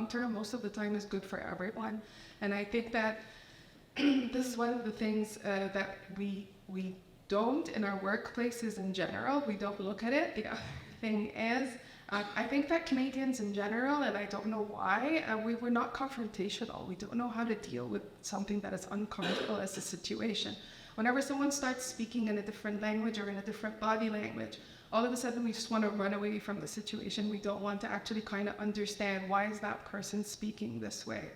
term, most of the time is good for everyone. And I think that this is one of the things that we don't in our workplaces in general. We don't look at it. The other thing is, I think that Canadians in general, and I don't know why, we're not confrontational. We don't know how to deal with something that is uncomfortable as a situation. Whenever someone starts speaking in a different language or in a different body language, all of a sudden we just want to run away from the situation. We don't want to actually kind of understand, why is that person speaking this way?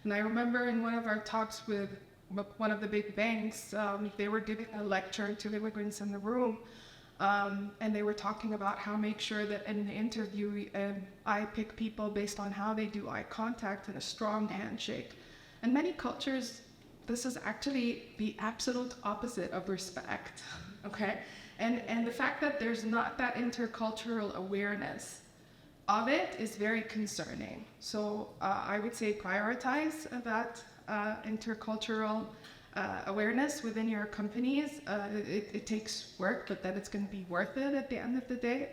And I remember in one of our talks with one of the big banks, they were giving a lecture to immigrants in the room, and they were talking about how make sure that in the interview I pick people based on how they do eye contact and a strong handshake. In many cultures, this is actually the absolute opposite of respect, okay? And the fact that there's not that intercultural awareness of it is very concerning. So I would say prioritize that intercultural awareness within your companies. It takes work, but then it's going to be worth it at the end of the day.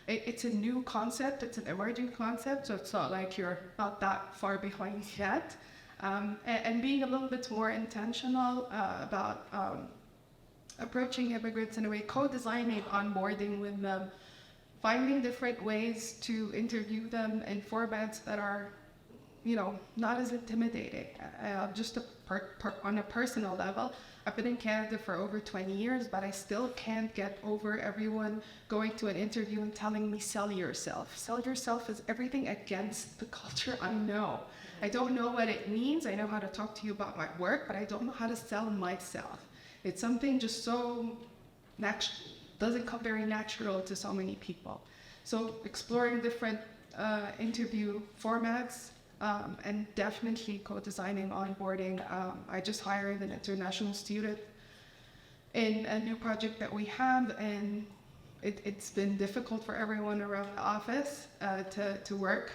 It's a new concept, it's an emerging concept, so it's not like you're not that far behind yet. And being a little bit more intentional about approaching immigrants in a way, co-designing onboarding with them, finding different ways to interview them in formats that are, not as intimidating. Just on a personal level, I've been in Canada for over 20 years, but I still can't get over everyone going to an interview and telling me, sell yourself. Sell yourself is everything against the culture I know. I don't know what it means. I know how to talk to you about my work, but I don't know how to sell myself. It's something just so doesn't come very natural to so many people. So exploring different interview formats, and definitely co-designing onboarding. I just hired an international student in a new project that we have, and it's been difficult for everyone around the office to work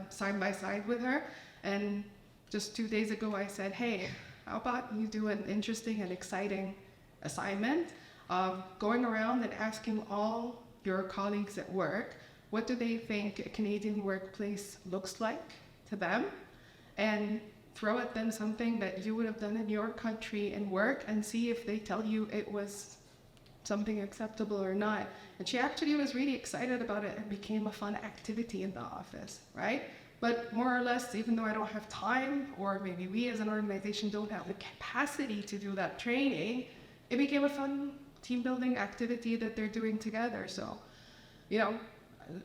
side by side with her. And just 2 days ago I said, hey, how about you do an interesting and exciting assignment of going around and asking all your colleagues at work, what do they think a Canadian workplace looks like to them, and throw at them something that you would have done in your country and work, and see if they tell you it was something acceptable or not. And she actually was really excited about it and became a fun activity in the office, right? But more or less, even though I don't have time, or maybe we as an organization don't have the capacity to do that training, it became a fun team building activity that they're doing together. So,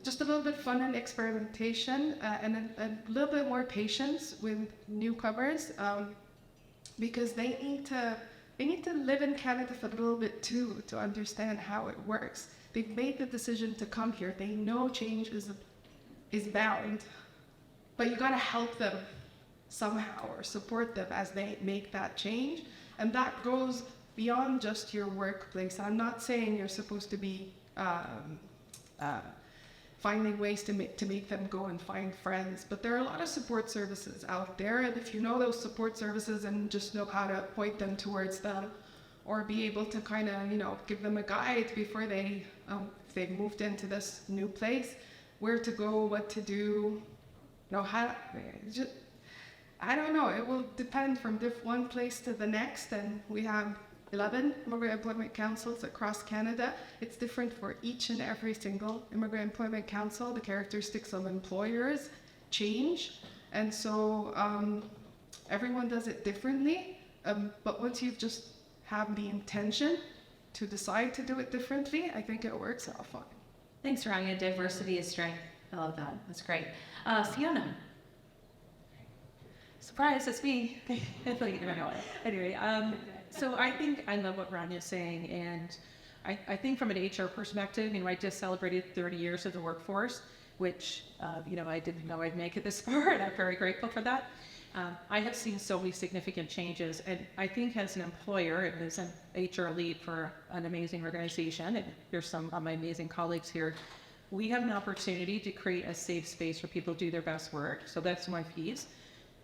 just a little bit fun and experimentation, and a little bit more patience with newcomers, because they need to live in Canada for a little bit too, to understand how it works. They've made the decision to come here. They know change is bound, but you got to help them somehow, or support them as they make that change. And that goes beyond just your workplace. I'm not saying you're supposed to be finding ways to make them go and find friends, but there are a lot of support services out there, and if you know those support services and just know how to point them towards them, or be able to kind of give them a guide before they if they've moved into this new place, where to go, what to do, how, just, I don't know, it will depend from one place to the next. And we have 11 immigrant employment councils across Canada. It's different for each and every single immigrant employment council. The characteristics of employers change, and so everyone does it differently. But once you've just have the intention to decide to do it differently, I think it works out fine. Thanks, Rania. Diversity is strength. I love that. That's great. Fiona. Surprise, it's me. Anyway, so I think I love what Rania is saying, and I think from an HR perspective, I just celebrated 30 years of the workforce, which, I didn't know I'd make it this far, and I'm very grateful for that. I have seen so many significant changes, and I think as an employer and as an HR lead for an amazing organization, and there's some of my amazing colleagues here, we have an opportunity to create a safe space for people to do their best work. So that's my piece.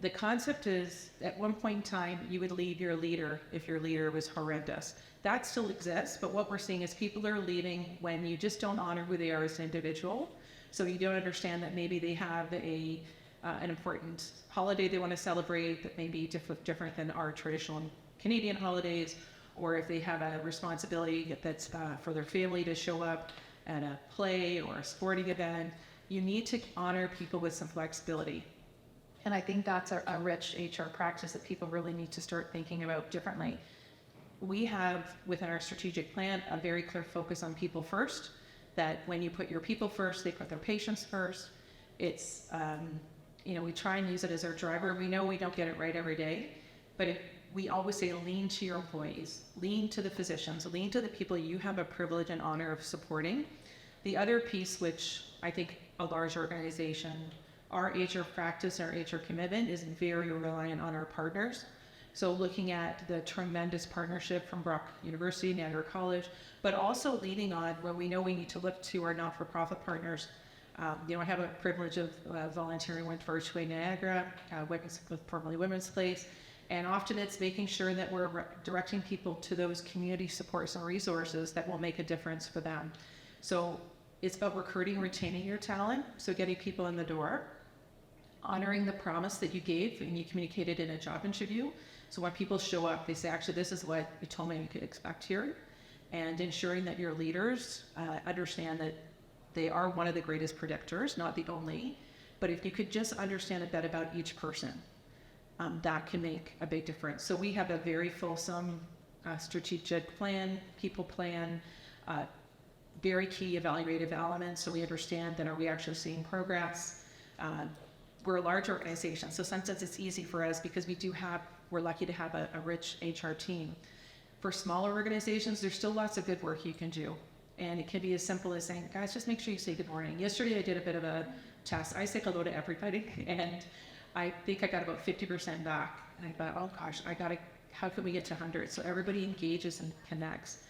The concept is, at one point in time, you would leave your leader if your leader was horrendous. That still exists, but what we're seeing is people are leaving when you just don't honor who they are as an individual. So you don't understand that maybe they have a an important holiday they want to celebrate that may be different than our traditional Canadian holidays, or if they have a responsibility that's for their family to show up at a play or a sporting event, you need to honor people with some flexibility. And I think that's a rich HR practice that people really need to start thinking about differently. We have, within our strategic plan, a very clear focus on people first, that when you put your people first, they put their patients first. It's, we try and use it as our driver. We know we don't get it right every day, but if we always say lean to your employees, lean to the physicians, lean to the people you have a privilege and honor of supporting. The other piece, which I think a large organization, our HR practice, our HR commitment is very reliant on our partners. So looking at the tremendous partnership from Brock University, Niagara College, but also leaning on where we know we need to look to our not-for-profit partners. I have a privilege of volunteering with Virtually Niagara, formerly Women's Place, and often it's making sure that we're directing people to those community supports and resources that will make a difference for them. So it's about recruiting, retaining your talent, so getting people in the door, honoring the promise that you gave and you communicated in a job interview. So when people show up, they say, actually, this is what you told me you could expect here, and ensuring that your leaders understand that they are one of the greatest predictors, not the only, but if you could just understand a bit about each person, that can make a big difference. So we have a very fulsome strategic plan, people plan, very key evaluative elements, so we understand that are we actually seeing progress. We're a large organization, so sometimes it's easy for us because we're lucky to have a rich HR team. For smaller organizations, there's still lots of good work you can do. And it can be as simple as saying, guys, just make sure you say good morning. Yesterday I did a bit of a test. I say hello to everybody, and I think I got about 50% back. And I thought, oh gosh, how can we get to 100? So everybody engages and connects.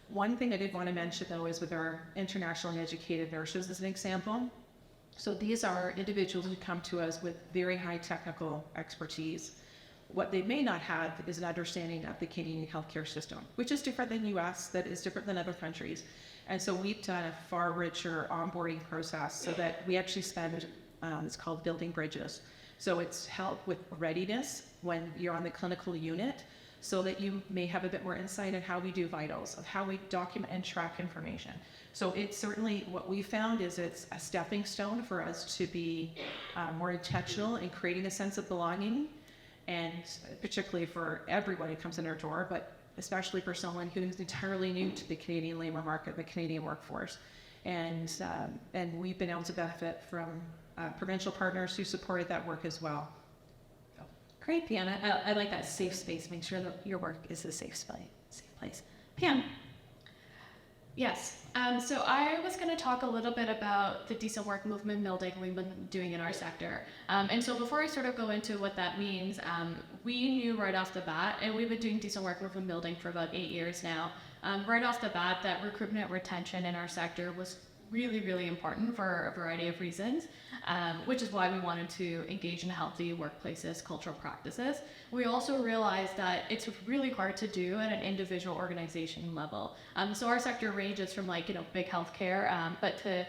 One thing I did want to mention though is with our internationally educated nurses as an example. So these are individuals who come to us with very high technical expertise. What they may not have is an understanding of the Canadian healthcare system, which is different than US, that is different than other countries. And so we've done a far richer onboarding process so that we actually spend, it's called building bridges. So it's help with readiness when you're on the clinical unit, so that you may have a bit more insight on how we do vitals, of how we document and track information. So it's certainly what we found is it's a stepping stone for us to be more intentional in creating a sense of belonging, and particularly for everyone who comes in our door, but especially for someone who's entirely new to the Canadian labor market, the Canadian workforce. And we've been able to benefit from provincial partners who supported that work as well. So. Great, Pam. I like that safe space. Make sure that your work is a safe place. Pam. Yes. So I was going to talk a little bit about the decent work movement building we've been doing in our sector. And so before I sort of go into what that means, we knew right off the bat, and we've been doing decent work movement building for about 8 years now, right off the bat that recruitment and retention in our sector was really, really important for a variety of reasons, which is why we wanted to engage in healthy workplaces, cultural practices. We also realized that it's really hard to do at an individual organization level. So our sector ranges from big healthcare, but to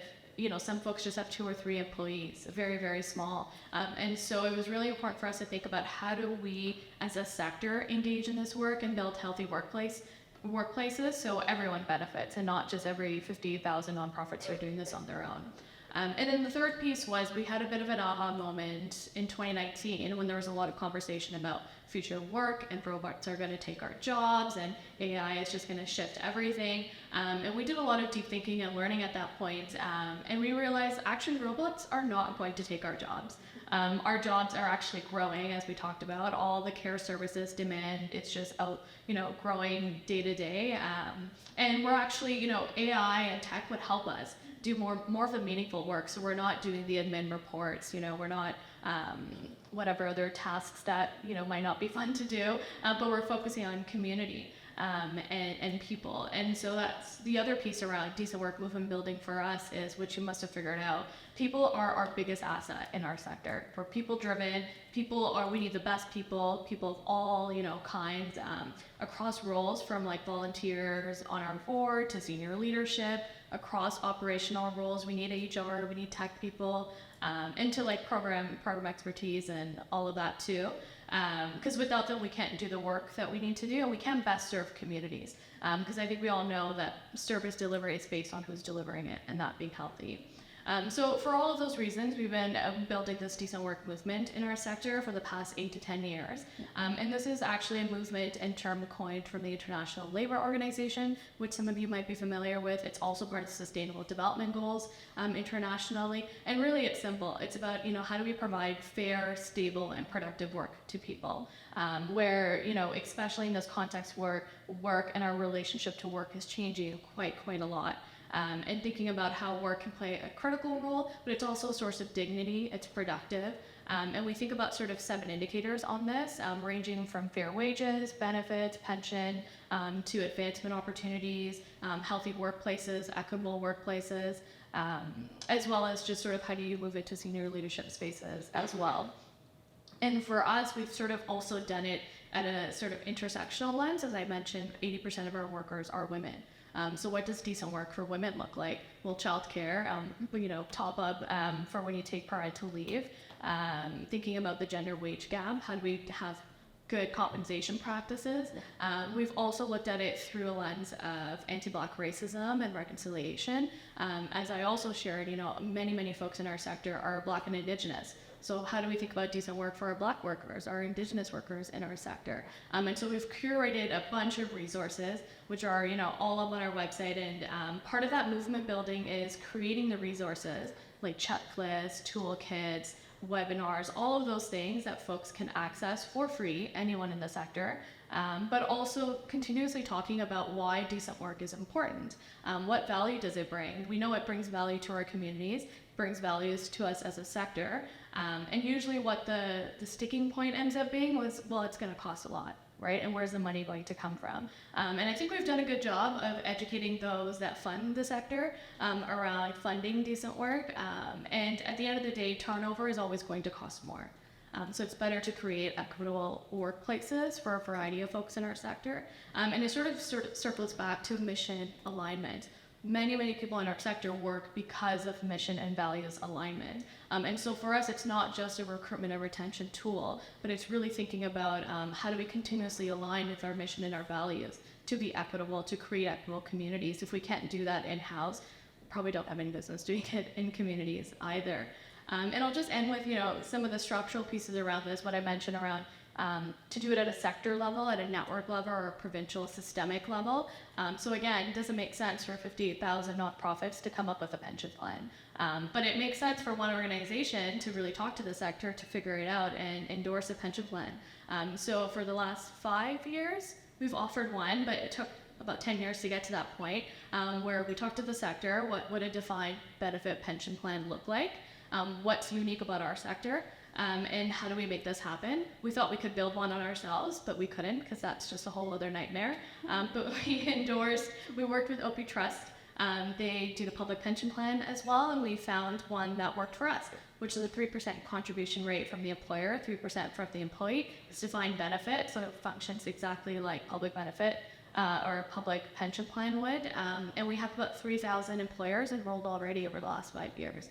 some folks just have 2 or 3 employees, very, very small. And so it was really important for us to think about how do we as a sector engage in this work and build healthy workplaces so everyone benefits and not just every 50,000 nonprofits are doing this on their own. And then the third piece was we had a bit of an aha moment in 2019 when there was a lot of conversation about future work and robots are going to take our jobs and AI is just going to shift everything. And we did a lot of deep thinking and learning at that point. And we realized actually robots are not going to take our jobs. Our jobs are actually growing, as we talked about. All the care services demand, it's just growing day to day. And we're actually, AI and tech would help us do more of the meaningful work. So we're not doing the admin reports, we're not whatever other tasks that, might not be fun to do, but we're focusing on community. And people. And so that's the other piece around decent work movement building for us is, which you must have figured out, people are our biggest asset in our sector. We're people driven, we need the best people of all, kinds, across roles from volunteers on our board to senior leadership, across operational roles. We need HR, we need tech people, into like program expertise and all of that too. Because without them, we can't do the work that we need to do, and we can best serve communities. Because I think we all know that service delivery is based on who's delivering it and that being healthy. So for all of those reasons, we've been building this decent work movement in our sector for the past 8 to 10 years. And this is actually a movement and term coined from the International Labour Organization, which some of you might be familiar with. It's also part of Sustainable Development Goals internationally. And really it's simple. It's about, how do we provide fair, stable, and productive work to people? Where, especially in this context where work and our relationship to work is changing quite a lot. And thinking about how work can play a critical role, but it's also a source of dignity, it's productive. And we think about sort of 7 indicators on this, ranging from fair wages, benefits, pension, to advancement opportunities, healthy workplaces, equitable workplaces, as well as just sort of how do you move into senior leadership spaces as well. And for us, we've sort of also done it at a sort of intersectional lens. As I mentioned, 80% of our workers are women. So what does decent work for women look like? Well, childcare, top up for when you take parental leave. Thinking about the gender wage gap, how do we have good compensation practices? We've also looked at it through a lens of anti-Black racism and reconciliation. As I also shared, many folks in our sector are Black and Indigenous. So how do we think about decent work for our Black workers, our Indigenous workers in our sector? And so we've curated a bunch of resources, which are, all up on our website. And part of that movement building is creating the resources like checklists, toolkits, webinars, all of those things that folks can access for free, anyone in the sector. But also continuously talking about why decent work is important. What value does it bring? We know it brings value to our communities, brings values to us as a sector. And usually what the sticking point ends up being was, well, it's going to cost a lot, right? And where's the money going to come from? And I think we've done a good job of educating those that fund the sector around funding decent work. And at the end of the day, turnover is always going to cost more. So it's better to create equitable workplaces for a variety of folks in our sector. And it sort of circles back to mission alignment. Many people in our sector work because of mission and values alignment. And so for us, it's not just a recruitment and retention tool, but it's really thinking about how do we continuously align with our mission and our values to be equitable, to create equitable communities. If we can't do that in-house, probably don't have any business doing it in communities either. And I'll just end with, some of the structural pieces around this, what I mentioned around to do it at a sector level, at a network level, or a provincial systemic level. So again, it doesn't make sense for 58,000 nonprofits to come up with a pension plan. But it makes sense for one organization to really talk to the sector to figure it out and endorse a pension plan. So for the last 5 years, we've offered one, but it took about 10 years to get to that point where we talked to the sector, what would a defined benefit pension plan look like? What's unique about our sector? And how do we make this happen? We thought we could build one on ourselves, but we couldn't because that's just a whole other nightmare. But we worked with OP Trust. They do the public pension plan as well, and we found one that worked for us, which is a 3% contribution rate from the employer, 3% from the employee. It's defined benefit, so it functions exactly like public benefit or a public pension plan would. And we have about 3,000 employers enrolled already over the last 5 years.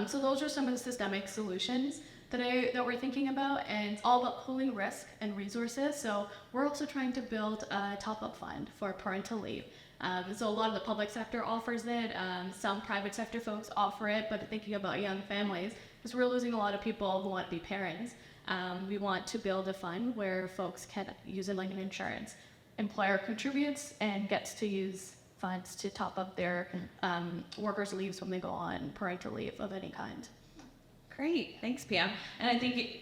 So those are some of the systemic solutions that we're thinking about, and it's all about pooling risk and resources. So we're also trying to build a top-up fund for parental leave. So a lot of the public sector offers it, some private sector folks offer it, but thinking about young families, because we're losing a lot of people who want to be parents, we want to build a fund where folks can use it like an insurance. Employer contributes and gets to use funds to top up their workers' leaves when they go on parental leave of any kind. Great, thanks, Pam. And I think,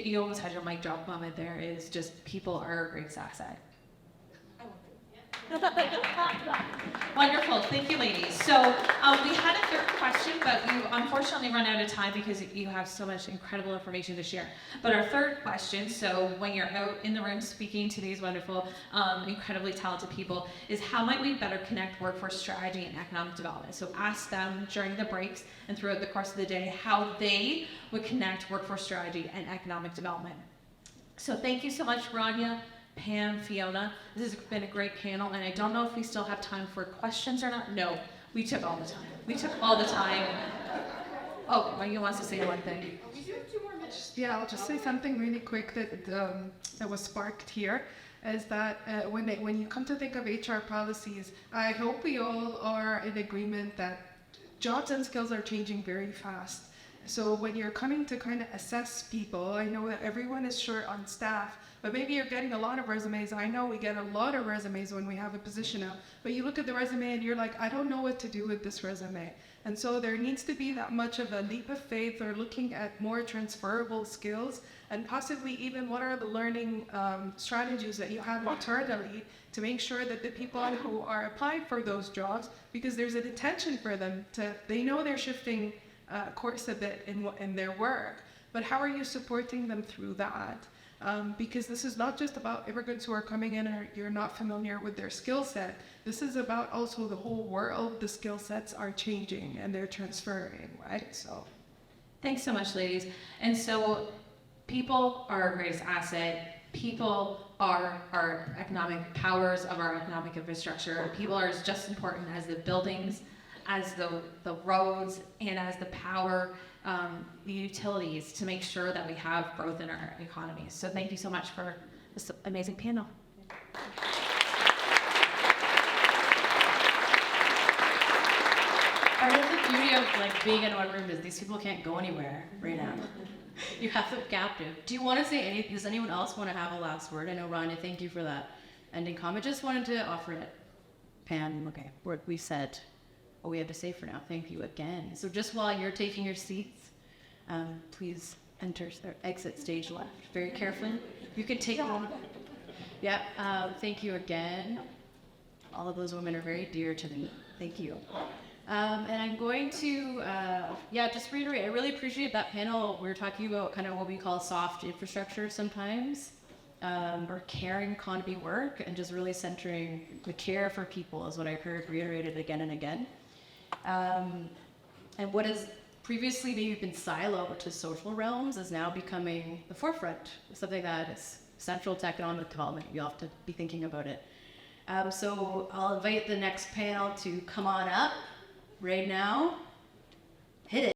you almost had your mic drop moment there, is just people are a great asset. Wonderful, thank you, ladies. So we had a third question, but we unfortunately run out of time because you have so much incredible information to share. But our third question, so when you're out in the room speaking to these wonderful, incredibly talented people, is how might we better connect workforce strategy and economic development? So ask them during the breaks and throughout the course of the day how they would connect workforce strategy and economic development. So thank you so much, Rania, Pam, Fiona. This has been a great panel, and I don't know if we still have time for questions or not. No, We took all the time. We took all the time. Oh, Maggie wants to say one thing. Yeah, I'll just say something really quick that was sparked here, is that when you come to think of HR policies, I hope we all are in agreement that jobs and skills are changing very fast. So when you're coming to kind of assess people, I know that everyone is short on staff, but maybe you're getting a lot of resumes. I know we get a lot of resumes when we have a position out, but you look at the resume and you're like, I don't know what to do with this resume. And so there needs to be that much of a leap of faith, or looking at more transferable skills, and possibly even what are the learning strategies that you have internally to make sure that the people who are applying for those jobs, because there's an intention for them they know they're shifting course a bit in their work, but how are you supporting them through that? Because this is not just about immigrants who are coming in and you're not familiar with their skill set. This is about also the whole world. The skill sets are changing and they're transferring, right? So, thanks so much, ladies. And so, people are our greatest asset. People are our economic powers of our economic infrastructure. People are just as important as the buildings, as the roads, and as the power, the utilities, to make sure that we have growth in our economy. So thank you so much for this amazing panel. Part of the beauty of like being in one room is these people can't go anywhere right now. You have them captive. Do you want to say anything? Does anyone else want to have a last word? I know, Rania, thank you for that ending comment. Just wanted to offer it. Pam, okay, what we said, what we have to say for now. Thank you again. So just while you're taking your seats, please exit stage left very carefully. You can take one. Yeah, thank you again. All of those women are very dear to me. Thank you. And I'm going to, just reiterate, I really appreciate that panel. We were talking about kind of what we call soft infrastructure sometimes, or caring economy work, and just really centering the care for people is what I heard reiterated again and again. And what has previously maybe been siloed to social realms is now becoming the forefront, something that is central to economic development. You'll have to be thinking about it. So I'll invite the next panel to come on up right now. Hit it.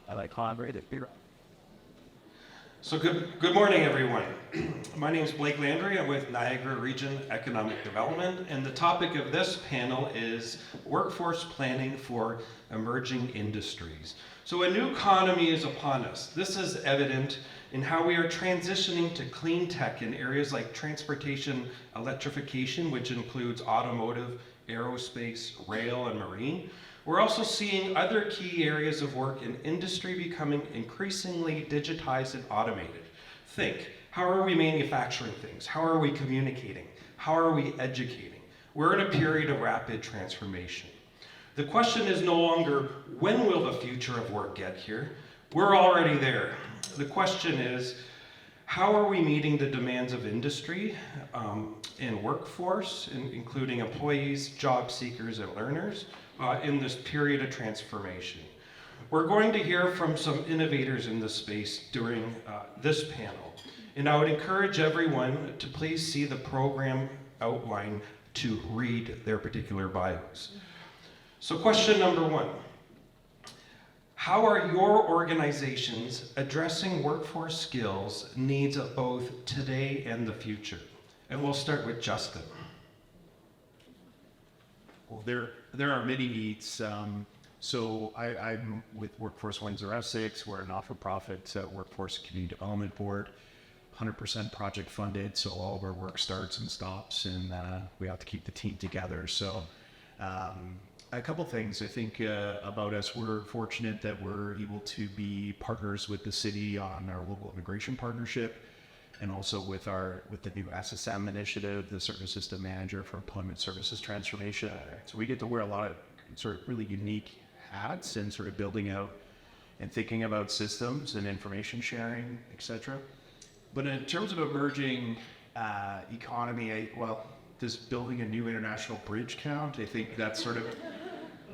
I like collaborative. So good morning, everyone. My name is Blake Landry. I'm with Niagara Region Economic Development, and the topic of this panel is workforce planning for emerging industries. So a new economy is upon us. This is evident in how we are transitioning to clean tech in areas like transportation electrification, which includes automotive, aerospace, rail, and marine. We're also seeing other key areas of work in industry becoming increasingly digitized and automated. Think, how are we manufacturing things? How are we communicating? How are we educating? We're in a period of rapid transformation. The question is no longer, when will the future of work get here? We're already there. The question is, how are we meeting the demands of industry and workforce, including employees, job seekers, and learners, in this period of transformation? We're going to hear from some innovators in this space during this panel. And I would encourage everyone to please see the program outline to read their particular bios. So question number one, how are your organizations addressing workforce skills needs of both today and the future? And we'll start with Justin. Well, there are many needs. So I'm with Workforce Windsor-Essex. We're a not-for-profit workforce community development board, 100% project funded. So all of our work starts and stops, and we have to keep the team together. So a couple things I think about us. We're fortunate that we're able to be partners with the city on our local immigration partnership, and also with the new SSM initiative, the Service System Manager for Employment Services Transformation. So we get to wear a lot of sort of really unique hats and sort of building out and thinking about systems and information sharing, etc. But in terms of emerging economy, does building a new international bridge count? I think that's sort of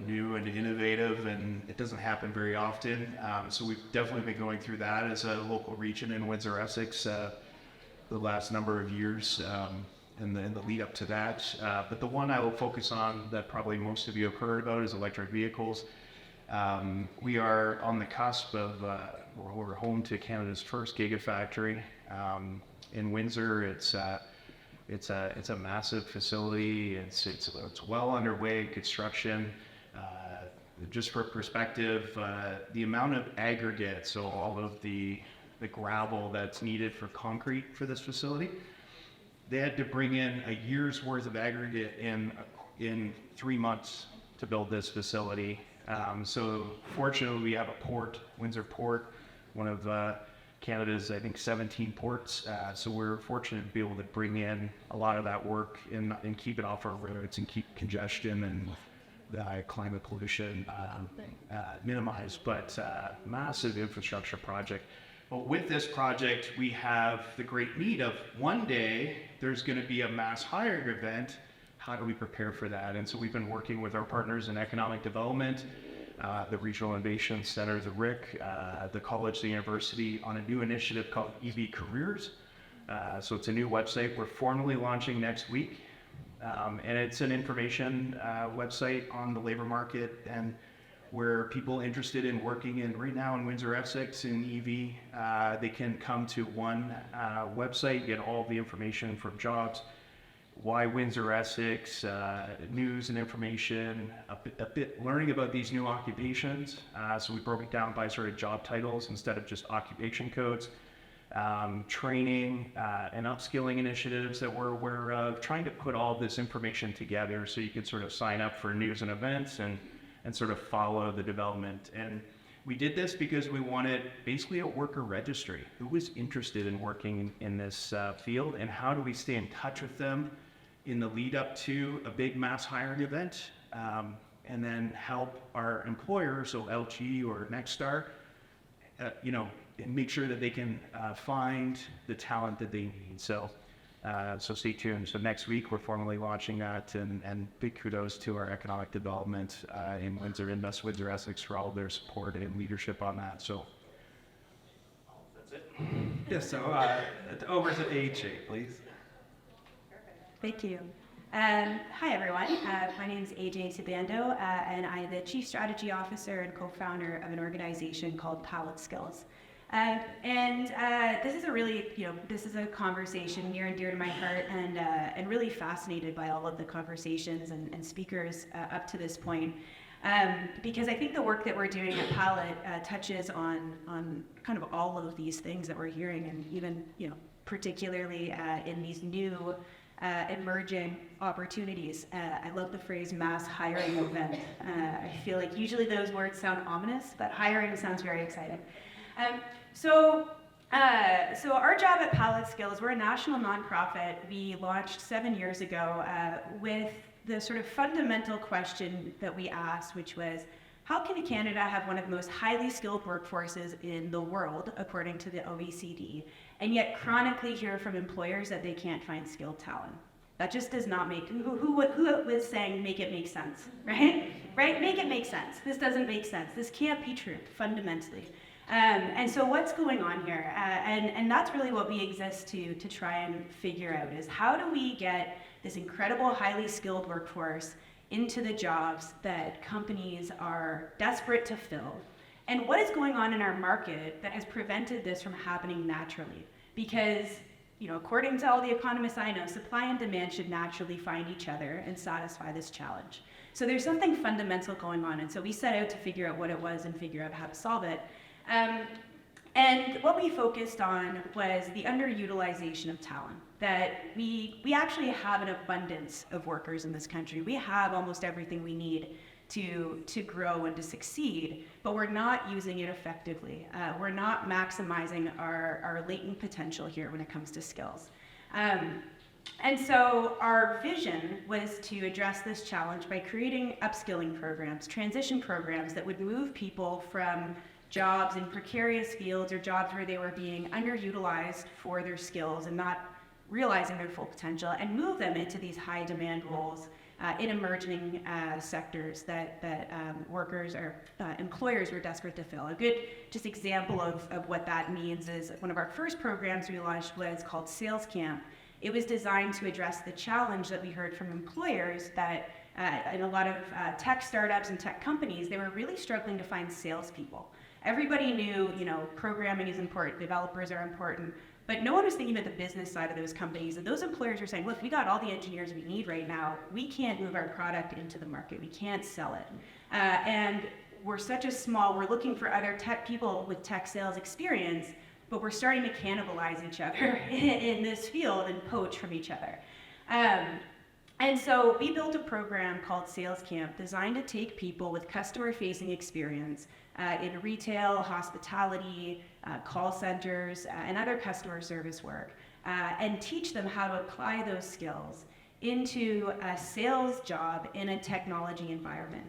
new and innovative, and it doesn't happen very often. So we've definitely been going through that as a local region in Windsor-Essex the last number of years, and the lead up to that. But the one I will focus on that probably most of you have heard about is electric vehicles. We are on the cusp of, we're home to Canada's first gigafactory. In Windsor, it's a massive facility. It's well underway construction. Just for perspective, the amount of aggregate, so all of the gravel that's needed for concrete for this facility, they had to bring in a year's worth of aggregate in 3 months to build this facility. So fortunately, we have a port, Windsor Port, one of Canada's, I think, 17 ports. So we're fortunate to be able to bring in a lot of that work and keep it off our roads and keep congestion and climate pollution minimized. But massive infrastructure project. But with this project, we have the great need of one day there's going to be a mass hiring event. How do we prepare for that? And so we've been working with our partners in economic development, the Regional Innovation Center, the RIC, the college, the university, on a new initiative called EV Careers. So it's a new website we're formally launching next week. And it's an information website on the labor market, and where people interested in working in right now in Windsor-Essex in EV, they can come to one website, get all the information from jobs, why Windsor-Essex, news and information, a bit learning about these new occupations. So we broke it down by sort of job titles instead of just occupation codes. Training and upskilling initiatives that we're aware of, trying to put all this information together so you can sort of sign up for news and events and sort of follow the development. And we did this because we wanted basically a worker registry. Who was interested in working in this field, and how do we stay in touch with them in the lead up to a big mass hiring event, and then help our employers, so LG or Nexstar, and make sure that they can find the talent that they need. So stay tuned. So next week we're formally launching that, and big kudos to our economic development in Windsor, Invest Windsor-Essex, for all their support and leadership on that. So that's it. Yeah, so over to AJ, please. Thank you. Hi, everyone. My name is AJ Tibando, and I'm the Chief Strategy Officer and co-founder of an organization called Pallette Skills. This is a really, this is a conversation near and dear to my heart, and really fascinated by all of the conversations and speakers up to this point, because I think the work that we're doing at Pallette touches on kind of all of these things that we're hearing, and even, particularly in these new emerging opportunities. I love the phrase mass hiring event. I feel like usually those words sound ominous, but hiring sounds very exciting. So our job at Pallette Skills, we're a national nonprofit. We launched 7 years ago with the sort of fundamental question that we asked, which was, how can Canada have one of the most highly skilled workforces in the world, according to the OECD, and yet chronically hear from employers that they can't find skilled talent? That just does not make, who was saying make it make sense, right? Right, make it make sense. This doesn't make sense. This can't be true, fundamentally. And so what's going on here? And that's really what we exist to try and figure out, is how do we get this incredible, highly skilled workforce into the jobs that companies are desperate to fill. And what is going on in our market that has prevented this from happening naturally? Because, according to all the economists I know, supply and demand should naturally find each other and satisfy this challenge. So there's something fundamental going on, and so we set out to figure out what it was and figure out how to solve it. And what we focused on was the underutilization of talent, that we actually have an abundance of workers in this country. We have almost everything we need to grow and to succeed, but we're not using it effectively. We're not maximizing our latent potential here when it comes to skills. And so our vision was to address this challenge by creating upskilling programs, transition programs that would move people from jobs in precarious fields or jobs where they were being underutilized for their skills and not realizing their full potential, and move them into these high demand roles in emerging sectors that workers or employers were desperate to fill. A good just example of what that means is one of our first programs we launched was called Sales Camp. It was designed to address the challenge that we heard from employers that in a lot of tech startups and tech companies, they were really struggling to find salespeople. Everybody knew, programming is important, developers are important, but no one was thinking about the business side of those companies. And those employers were saying, look, we got all the engineers we need right now. We can't move our product into the market. We can't sell it. And we're we're looking for other tech people with tech sales experience, but we're starting to cannibalize each other in this field and poach from each other. And so we built a program called Sales Camp designed to take people with customer-facing experience in retail, hospitality, call centers, and other customer service work, and teach them how to apply those skills into a sales job in a technology environment.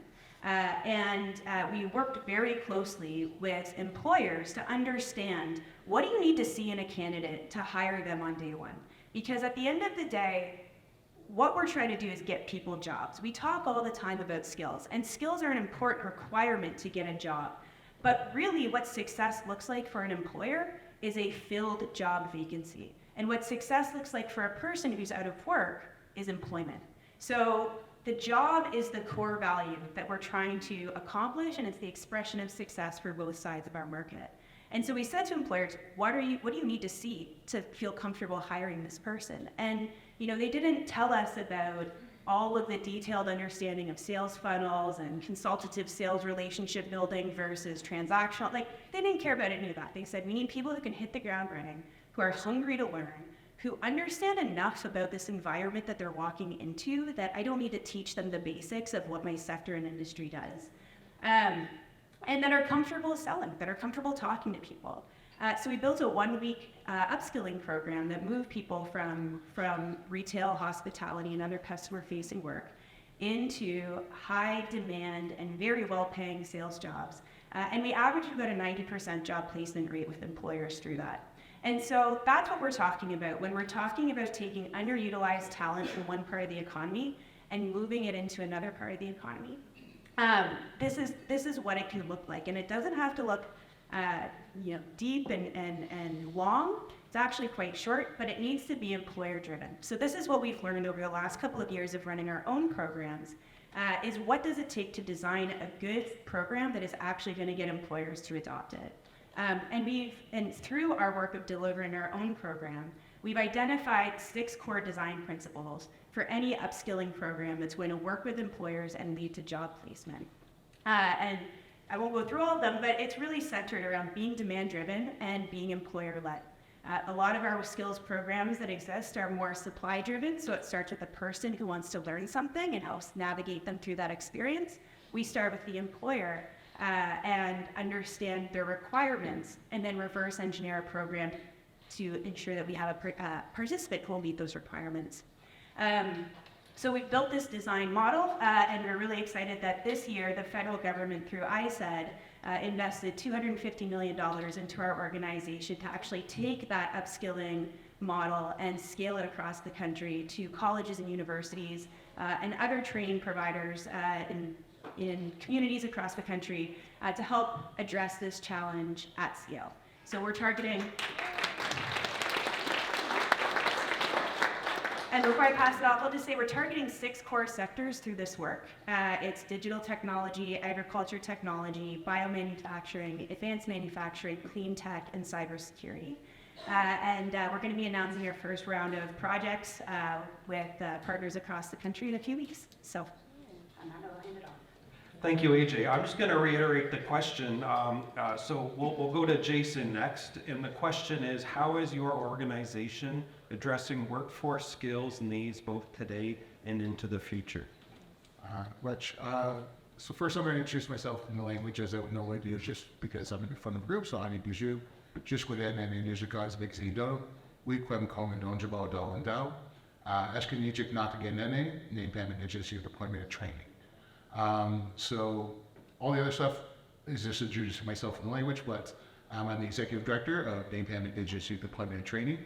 We worked very closely with employers to understand what do you need to see in a candidate to hire them on day one. Because at the end of the day, what we're trying to do is get people jobs. We talk all the time about skills, and skills are an important requirement to get a job. But really what success looks like for an employer is a filled job vacancy. And what success looks like for a person who's out of work is employment. So the job is the core value that we're trying to accomplish, and it's the expression of success for both sides of our market. And so we said to employers, what do you need to see to feel comfortable hiring this person? And they didn't tell us about all of the detailed understanding of sales funnels and consultative sales relationship building versus transactional. They didn't care about any of that. They said, we need people who can hit the ground running, who are hungry to learn, who understand enough about this environment that they're walking into that I don't need to teach them the basics of what my sector and industry does. And that are comfortable selling, that are comfortable talking to people. So we built a one-week upskilling program that moved people from retail, hospitality, and other customer-facing work into high-demand and very well-paying sales jobs. And we averaged about a 90% job placement rate with employers through that. And so that's what we're talking about when we're talking about taking underutilized talent from one part of the economy and moving it into another part of the economy. This is what it can look like, and it doesn't have to look deep and long. It's actually quite short, but it needs to be employer driven. So this is what we've learned over the last couple of years of running our own programs, is what does it take to design a good program that is actually going to get employers to adopt it. And through our work of delivering our own program, we've identified 6 core design principles for any upskilling program that's going to work with employers and lead to job placement. And I won't go through all of them, but it's really centered around being demand-driven and being employer-led. A lot of our skills programs that exist are more supply-driven, so it starts with the person who wants to learn something and helps navigate them through that experience. We start with the employer and understand their requirements, and then reverse engineer a program to ensure that we have a participant who will meet those requirements. So we've built this design model, and we're really excited that this year the federal government, through ISED, invested $250 million into our organization to actually take that upskilling model and scale it across the country to colleges and universities and other training providers in communities across the country to help address this challenge at scale. So we're targeting And before I pass it off, I'll just say we're targeting 6 core sectors through this work. It's digital technology, agriculture technology, biomanufacturing, advanced manufacturing, clean tech, and cybersecurity. And we're going to be announcing our first round of projects with partners across the country in a few weeks. So, on that note, I'll hand it off. Thank you, AJ. I'm just going to reiterate the question. So we'll go to Jason next. And the question is, how is your organization addressing workforce skills needs both today and into the future? So first I'm going to introduce myself in the language as I would normally do, just because I'm in front of the group, so I'm Indigenous. Just within and Indigenous guys make Zido, we kwem kong and don't jabal do and do. Eshkanijik not again name NPAAMB Indigenous Youth Deployment and Training. So all the other stuff is just introducing myself in the language, but I'm the executive director of NPAAMB Indigenous Youth Deployment and Training.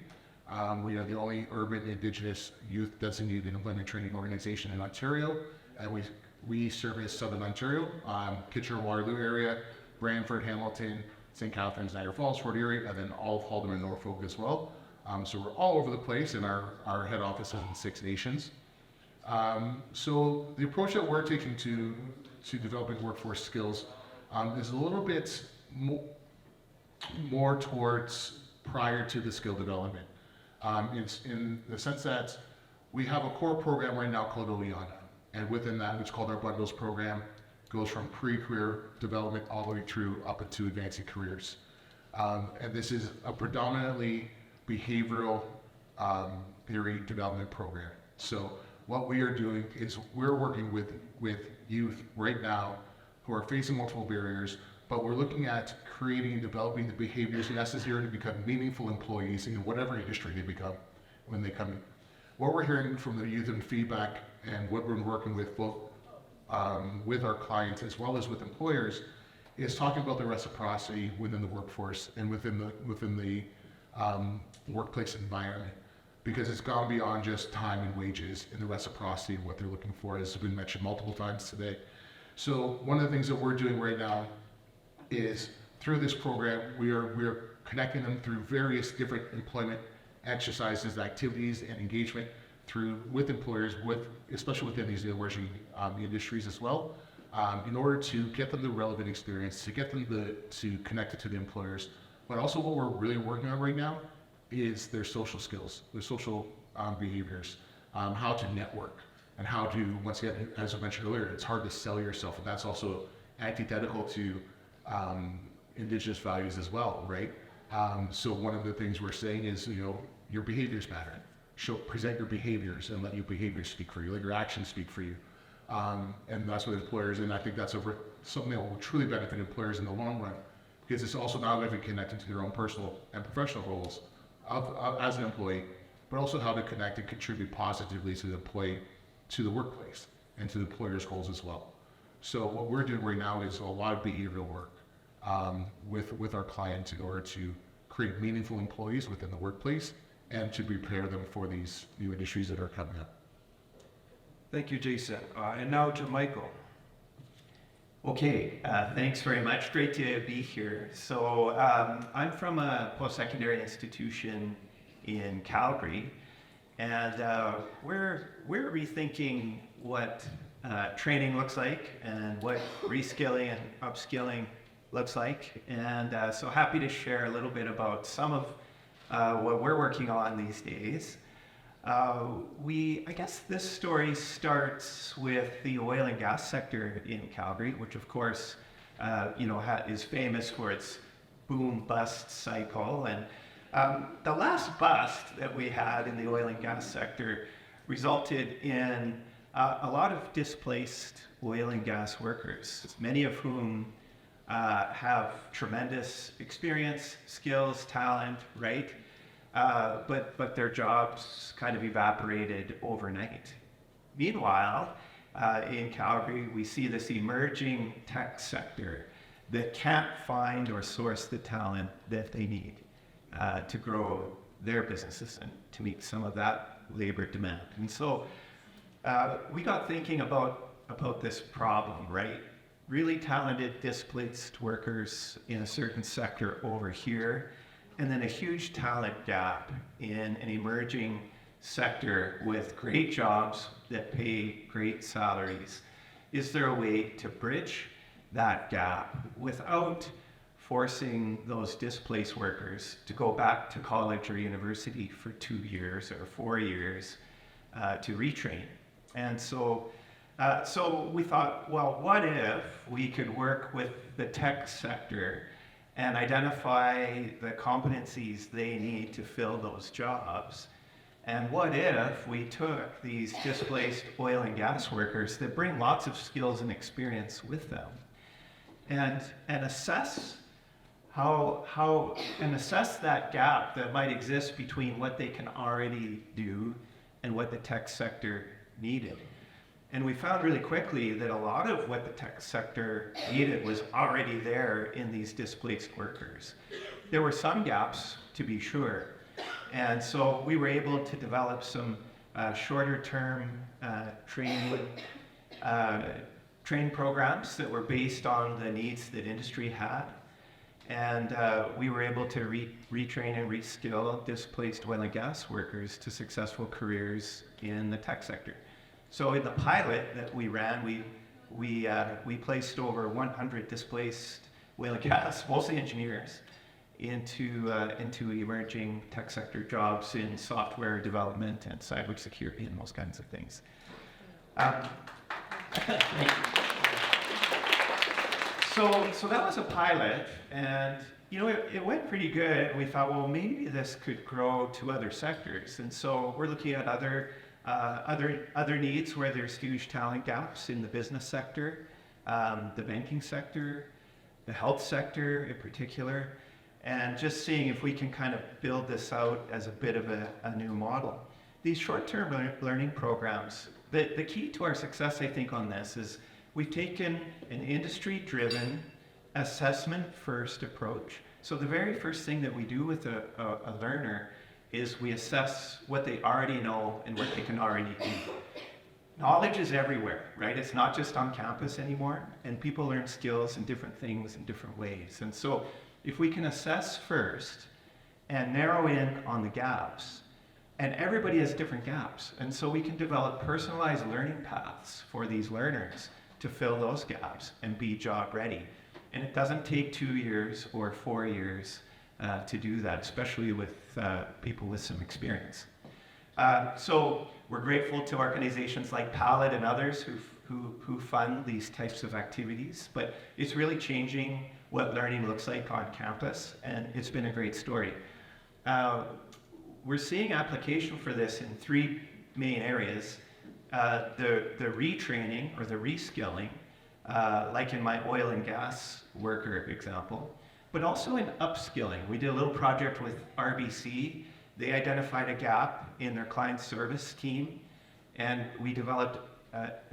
We are the only urban Indigenous youth designated employment training organization in Ontario, and we service Southern Ontario, Kitchener-Waterloo area, Brantford, Hamilton, St. Catharines, Niagara Falls, Fort Erie, and then all of Halderman, Norfolk as well. So we're all over the place, and our head office is in 6 nations. So the approach that we're taking to developing workforce skills is a little bit more towards prior to the skill development. It's in the sense that we have a core program right now called Oleana, and within that, it's called our Bundles program. Goes from pre-career development all the way through up into advancing careers. And this is a predominantly behavioral theory development program. So what we are doing is we're working with youth right now who are facing multiple barriers, but we're looking at creating and developing the behaviors necessary to become meaningful employees in whatever industry they become when they come in. What we're hearing from the youth and feedback and what we're working with both with our clients as well as with employers is talking about the reciprocity within the workforce and within the workplace environment, because it's gone beyond just time and wages and the reciprocity and what they're looking for, as has been mentioned multiple times today. So one of the things that we're doing right now is through this program, we are connecting them through various different employment exercises, activities, and engagement with employers, especially within these emerging industries as well, in order to get them the relevant experience, to get them to connect it to the employers. But also what we're really working on right now is their social skills, their social behaviors, how to network, and how to, once again, as I mentioned earlier, it's hard to sell yourself, and that's also antithetical to Indigenous values as well, right? So one of the things we're saying is, your behaviors matter. Present your behaviors and let your behaviors speak for you, let your actions speak for you. And that's what employers, and I think that's something that will truly benefit employers in the long run, because it's also not only connected to their own personal and professional goals as an employee, but also how to connect and contribute positively to the employee, to the workplace, and to the employer's goals as well. So what we're doing right now is a lot of behavioral work with our clients in order to create meaningful employees within the workplace and to prepare them for these new industries that are coming up. Thank you, Jason. And now to Michael. Okay, thanks very much. Great to be here. So I'm from a post-secondary institution in Calgary, and we're rethinking what training looks like and what reskilling and upskilling looks like. And so happy to share a little bit about some of what we're working on these days. I guess this story starts with the oil and gas sector in Calgary, which of course, is famous for its boom-bust cycle. And the last bust that we had in the oil and gas sector resulted in a lot of displaced oil and gas workers, many of whom have tremendous experience, skills, talent, right? But their jobs kind of evaporated overnight. Meanwhile, in Calgary, we see this emerging tech sector that can't find or source the talent that they need to grow their businesses and to meet some of that labor demand. And so we got thinking about this problem, right? Really talented, displaced workers in a certain sector over here, and then a huge talent gap in an emerging sector with great jobs that pay great salaries? Is there a way to bridge that gap without forcing those displaced workers to go back to college or university for 2 years or 4 years to retrain? And so we thought, well, what if we could work with the tech sector and identify the competencies they need to fill those jobs? And what if we took these displaced oil and gas workers that bring lots of skills and experience with them and assess assess that gap that might exist between what they can already do and what the tech sector needed? And we found really quickly that a lot of what the tech sector needed was already there in these displaced workers. There were some gaps, to be sure. And so we were able to develop some shorter term train programs that were based on the needs that industry had. And we were able to retrain and reskill displaced oil and gas workers to successful careers in the tech sector. So in the pilot that we ran, we placed over 100 displaced oil and gas, mostly engineers, into emerging tech sector jobs in software development and cybersecurity and those kinds of things. So that was a pilot, and it went pretty good. And we thought, well, maybe this could grow to other sectors. And so we're looking at other needs where there's huge talent gaps in the business sector, the banking sector, the health sector in particular, and just seeing if we can kind of build this out as a bit of a new model. These short-term learning programs, the key to our success, I think, on this is we've taken an industry-driven, assessment-first approach. So the very first thing that we do with a learner is we assess what they already know and what they can already do. Knowledge is everywhere, right? It's not just on campus anymore, and people learn skills and different things in different ways. And so if we can assess first and narrow in on the gaps, and everybody has different gaps, and so we can develop personalized learning paths for these learners to fill those gaps and be job ready. And it doesn't take 2 years or 4 years to do that, especially with people with some experience. So we're grateful to organizations like Pallette and others who fund these types of activities, but it's really changing what learning looks like on campus, and it's been a great story. We're seeing application for this in 3 main areas. The retraining or the reskilling, like in my oil and gas worker example, but also in upskilling. We did a little project with RBC. They identified a gap in their client service team, and we developed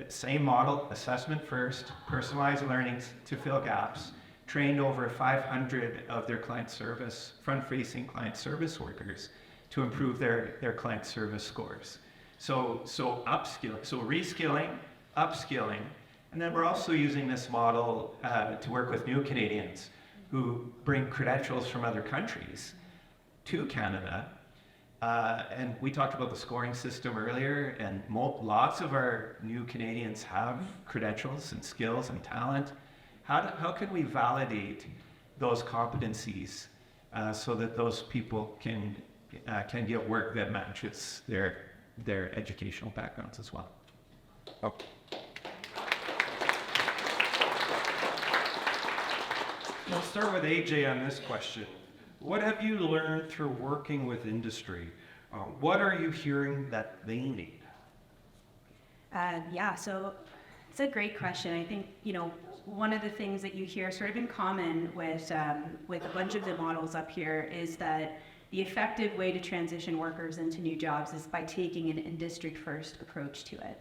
same model, assessment first, personalized learnings to fill gaps, trained over 500 of their client service, front-facing client service workers to improve their client service scores. So upskilling, so reskilling, upskilling, and then we're also using this model to work with new Canadians who bring credentials from other countries to Canada. And we talked about the scoring system earlier, and lots of our new Canadians have credentials and skills and talent. How can we validate those competencies so that those people can get work that matches their educational backgrounds as well? Okay. I'll start with AJ on this question. What have you learned through working with industry? What are you hearing that they need? So it's a great question. I think, one of the things that you hear sort of in common with a bunch of the models up here is that the effective way to transition workers into new jobs is by taking an industry-first approach to it.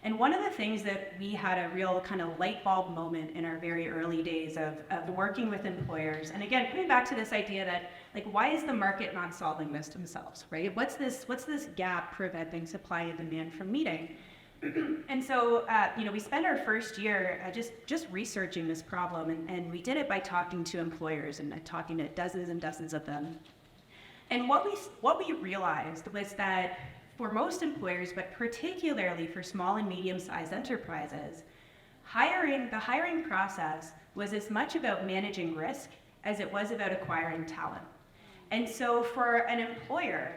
And one of the things that we had a real kind of light bulb moment in our very early days of working with employers, and again, coming back to this idea that, why is the market not solving this themselves, right? What's this gap preventing supply and demand from meeting? And so, we spent our first year just researching this problem, and we did it by talking to employers and talking to dozens and dozens of them. And what we realized was that for most employers, but particularly for small and medium-sized enterprises, the hiring process was as much about managing risk as it was about acquiring talent. And so for an employer,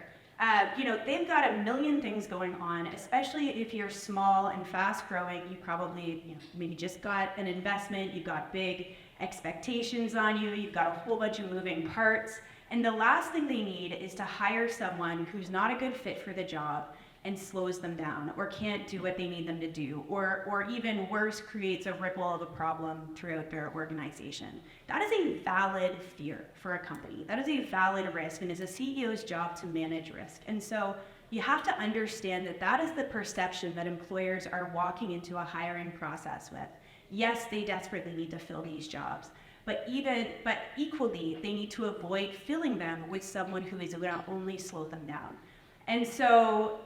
they've got a million things going on, especially if you're small and fast growing. You probably, maybe just got an investment, you've got big expectations on you, you've got a whole bunch of moving parts. And the last thing they need is to hire someone who's not a good fit for the job and slows them down or can't do what they need them to do, or even worse, creates a ripple of a problem throughout their organization. That is a valid fear for a company. That is a valid risk, and it's a CEO's job to manage risk. And so you have to understand that that is the perception that employers are walking into a hiring process with. Yes, they desperately need to fill these jobs, but equally, they need to avoid filling them with someone who is going to only slow them down. And so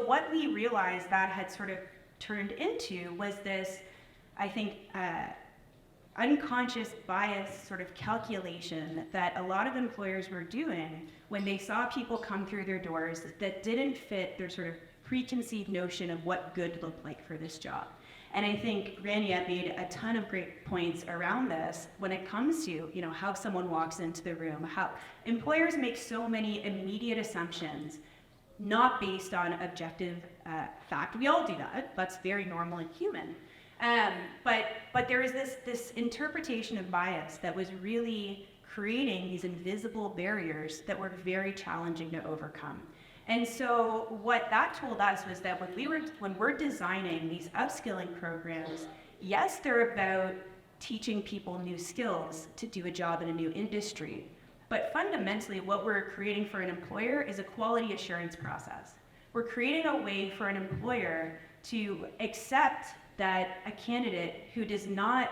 what we realized that had sort of turned into was this, I think, unconscious bias sort of calculation that a lot of employers were doing when they saw people come through their doors that didn't fit their sort of preconceived notion of what good looked like for this job. And I think Rania made a ton of great points around this when it comes to, how someone walks into the room, how employers make so many immediate assumptions, not based on objective fact. We all do that. That's very normal and human. But there is this interpretation of bias that was really creating these invisible barriers that were very challenging to overcome. And so what that told us was that when we're designing these upskilling programs, yes, they're about teaching people new skills to do a job in a new industry, but fundamentally what we're creating for an employer is a quality assurance process. We're creating a way for an employer to accept that a candidate who does not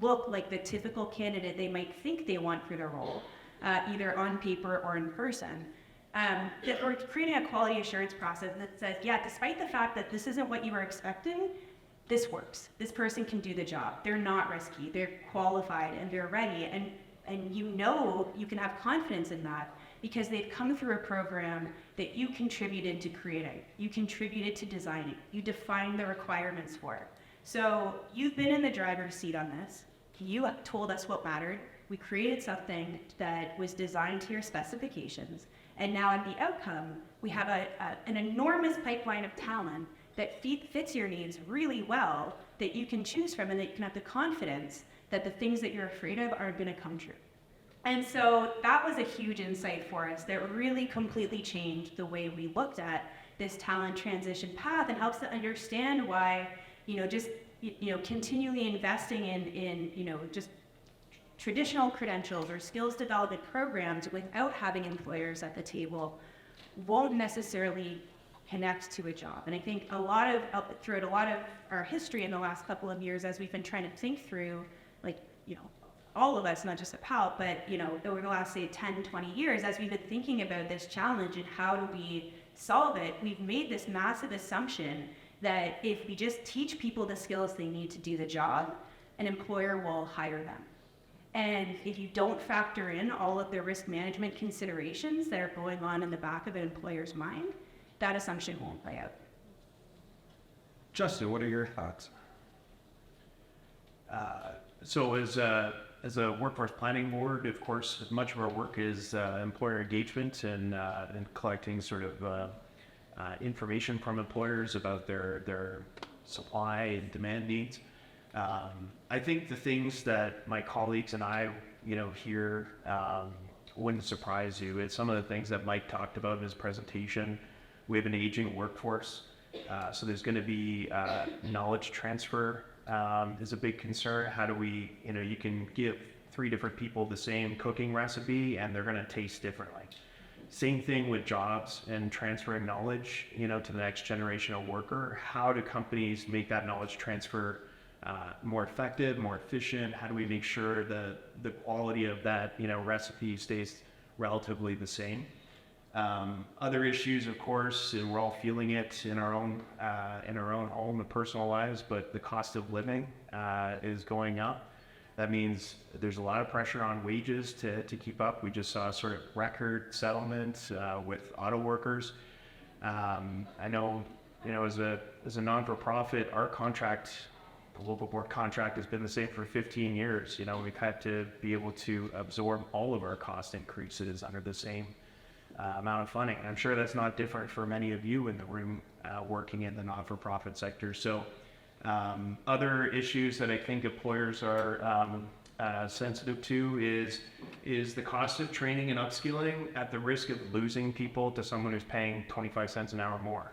look like the typical candidate they might think they want for their role, either on paper or in person, that we're creating a quality assurance process that says, yeah, despite the fact that this isn't what you were expecting, this works. This person can do the job. They're not risky. They're qualified and they're ready. And you can have confidence in that because they've come through a program that you contributed to creating. You contributed to designing. You defined the requirements for it. So you've been in the driver's seat on this. You told us what mattered. We created something that was designed to your specifications. And now in the outcome, we have an enormous pipeline of talent that fits your needs really well, that you can choose from, and that you can have the confidence that the things that you're afraid of aren't going to come true. And so that was a huge insight for us that really completely changed the way we looked at this talent transition path and helps to understand why, continually investing in just traditional credentials or skills development programs without having employers at the table won't necessarily connect to a job. And I think throughout a lot of our history in the last couple of years, as we've been trying to think through, all of us, not just at Pallette, but over the last, say, 10, 20 years, as we've been thinking about this challenge and how do we solve it, we've made this massive assumption that if we just teach people the skills they need to do the job, an employer will hire them. And if you don't factor in all of the risk management considerations that are going on in the back of an employer's mind, that assumption won't play out. Justin, what are your thoughts? So as a workforce planning board, of course, much of our work is employer engagement and collecting sort of information from employers about their supply and demand needs. I think the things that my colleagues and I, hear wouldn't surprise you. It's some of the things that Mike talked about in his presentation. We have an aging workforce, so there's going to be knowledge transfer is a big concern. How do we, you can give 3 different people the same cooking recipe and they're going to taste differently. Same thing with jobs and transferring knowledge, to the next generation of worker. How do companies make that knowledge transfer more effective, more efficient? How do we make sure that the quality of that, recipe stays relatively the same? Other issues, of course, and we're all feeling it in our own home and personal lives, but the cost of living is going up. That means there's a lot of pressure on wages to keep up. We just saw a sort of record settlement with auto workers. I know, as a non-for-profit, our contract, the local board contract, has been the same for 15 years. We've had to be able to absorb all of our cost increases under the same amount of funding. I'm sure that's not different for many of you in the room working in the not-for-profit sector. So other issues that I think employers are sensitive to is the cost of training and upskilling at the risk of losing people to someone who's paying 25 cents an hour more.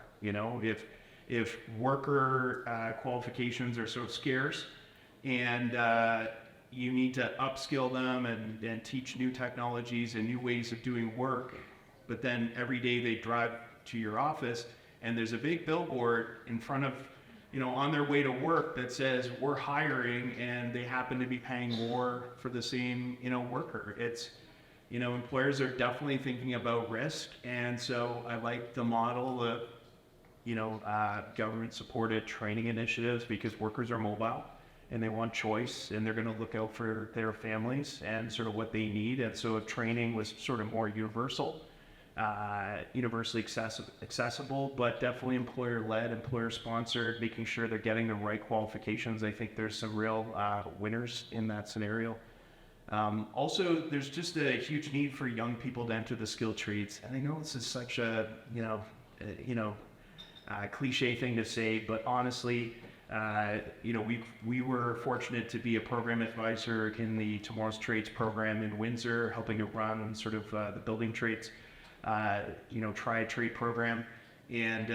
If worker qualifications are so scarce and you need to upskill them and teach new technologies and new ways of doing work, but then every day they drive to your office and there's a big billboard in front of, on their way to work that says we're hiring, and they happen to be paying more for the same, worker. It's, employers are definitely thinking about risk. And so I like the model of, government supported training initiatives, because workers are mobile and they want choice, and they're going to look out for their families and sort of what they need. And so if training was sort of more universally accessible, but definitely employer-led, employer-sponsored, making sure they're getting the right qualifications, I think there's some real winners in that scenario. Also, there's just a huge need for young people to enter the skilled trades. And I know this is such a, cliche thing to say, but honestly, we were fortunate to be a program advisor in the Tomorrow's Trades program in Windsor, helping to run sort of the building trades, try a trade program. And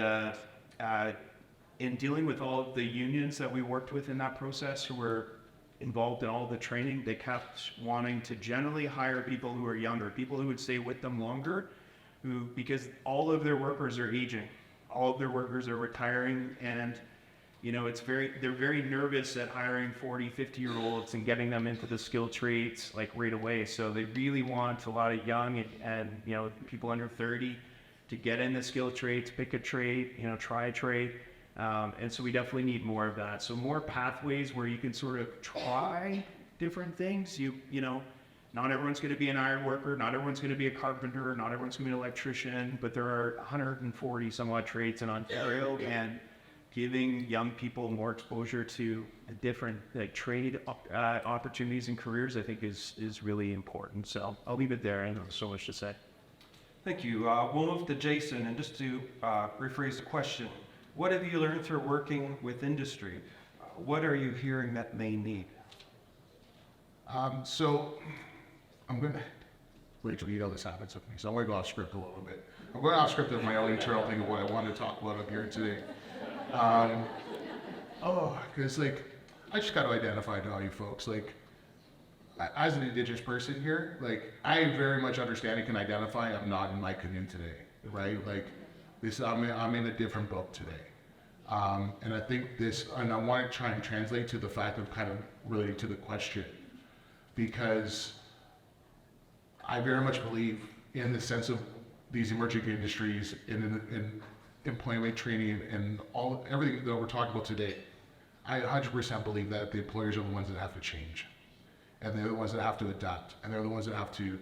in dealing with all of the unions that we worked with in that process, who were involved in all the training, they kept wanting to generally hire people who are younger, people who would stay with them longer, because all of their workers are aging, all of their workers are retiring, and they're very nervous at hiring 40, 50-year-olds and getting them into the skilled trades like right away. So they really want a lot of young and people under 30 to get in the skilled trades, pick a trade, try a trade. And so we definitely need more of that. So more pathways where you can sort of try different things. Not everyone's going to be an iron worker, not everyone's going to be a carpenter, not everyone's going to be an electrician, but there are 140 some odd trades in Ontario, and giving young people more exposure to different trade opportunities and careers, I think is really important. So I'll leave it there. I know there's so much to say. Thank you. We'll move to Jason, and just to rephrase the question, what have you learned through working with industry? What are you hearing that they need? So I'm going to, Rachel, this happens with me, so I'm going to go off script a little bit. I'm going off script of my own internal thing of what I want to talk about up here today. Because I just got to identify to all you folks, as an Indigenous person here, I very much understand and can identify I'm not in my canoe today, right? I'm in a different boat today. And I think and I want to try and translate to the fact of kind of relating to the question, because I very much believe in the sense of these emerging industries in employment training and everything that we're talking about today. I 100% believe that the employers are the ones that have to change, and they're the ones that have to adapt, and they're the ones that have to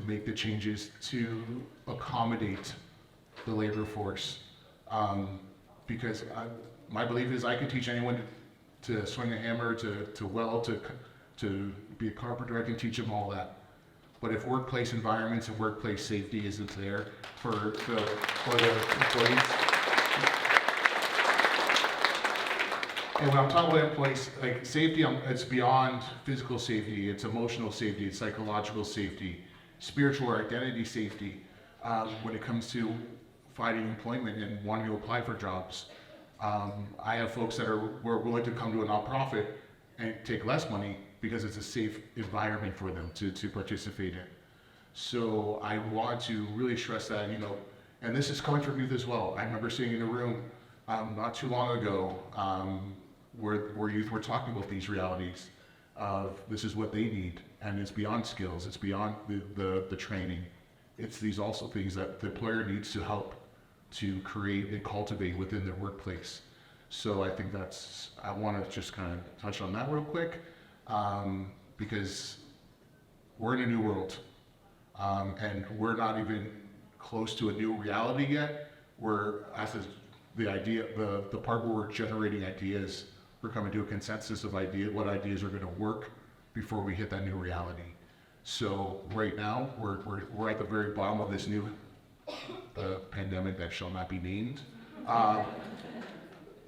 make the changes to accommodate the labor force. Because my belief is I can teach anyone to swing a hammer, to weld, to be a carpenter. I can teach them all that. But if workplace environments and workplace safety isn't there for the employees, and when I'm talking about employees, safety, it's beyond physical safety. It's emotional safety. It's psychological safety, spiritual or identity safety. When it comes to finding employment and wanting to apply for jobs, I have folks that are willing to come to a nonprofit and take less money because it's a safe environment for them to participate in. So I want to really stress that, and this is coming from youth as well. I remember sitting in a room not too long ago where youth were talking about these realities of this is what they need, and it's beyond skills, it's beyond the training. It's these also things that the employer needs to help to create and cultivate within their workplace. So I think I want to just kind of touch on that real quick. because we're in a new world, and we're not even close to a new reality yet. We're, as is the idea, the part where we're generating ideas, we're coming to a consensus of what ideas are going to work before we hit that new reality. So right now, we're at the very bottom of this new pandemic that shall not be named.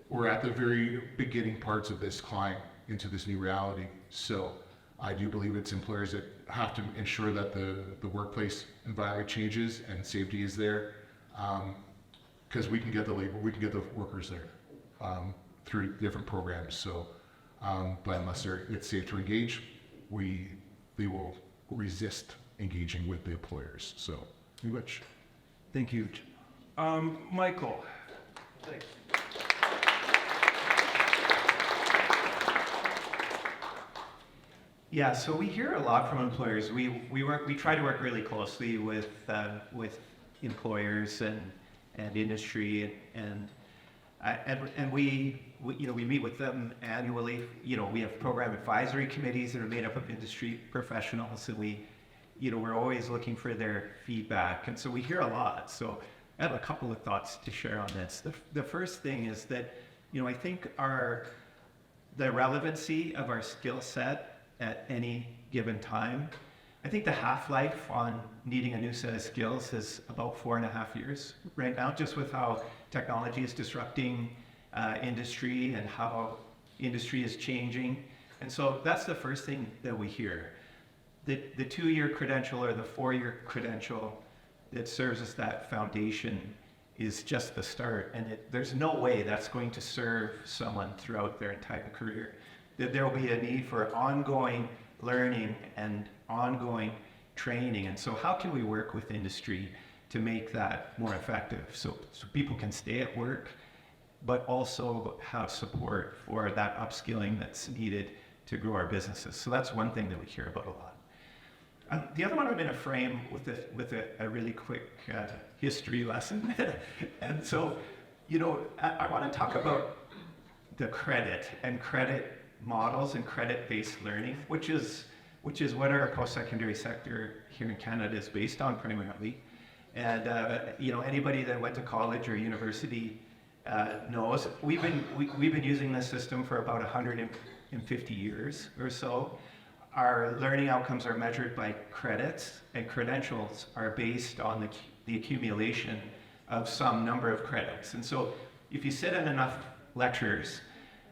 We're at the very beginning parts of this climb into this new reality. So I do believe it's employers that have to ensure that the workplace environment changes and safety is there, because we can get the labor, we can get the workers there through different programs. So, but unless it's safe to engage, they will resist engaging with the employers. So, which. Thank you. Michael. Thanks. Yeah, so we hear a lot from employers. We try to work really closely with employers and industry, and we meet with them annually. We have program advisory committees that are made up of industry professionals, and we're always looking for their feedback, and so we hear a lot. So I have a couple of thoughts to share on this. The first thing is that I think the relevancy of our skill set at any given time. I think the half-life on needing a new set of skills is about 4.5 years right now, just with how technology is disrupting industry and how industry is changing. And so that's the first thing that we hear. The 2-year credential or the 4-year credential that serves as that foundation is just the start. And there's no way that's going to serve someone throughout their entire career. That there will be a need for ongoing learning and ongoing training. And so how can we work with industry to make that more effective so people can stay at work, but also have support for that upskilling that's needed to grow our businesses? So that's one thing that we hear about a lot. The other one I'm going to frame with a really quick history lesson. And so, I want to talk about the credit and credit models and credit-based learning, which is what our post-secondary sector here in Canada is based on primarily. And anybody that went to college or university knows we've been using this system for about 150 years or so. Our learning outcomes are measured by credits, and credentials are based on the accumulation of some number of credits. And so if you sit in enough lectures,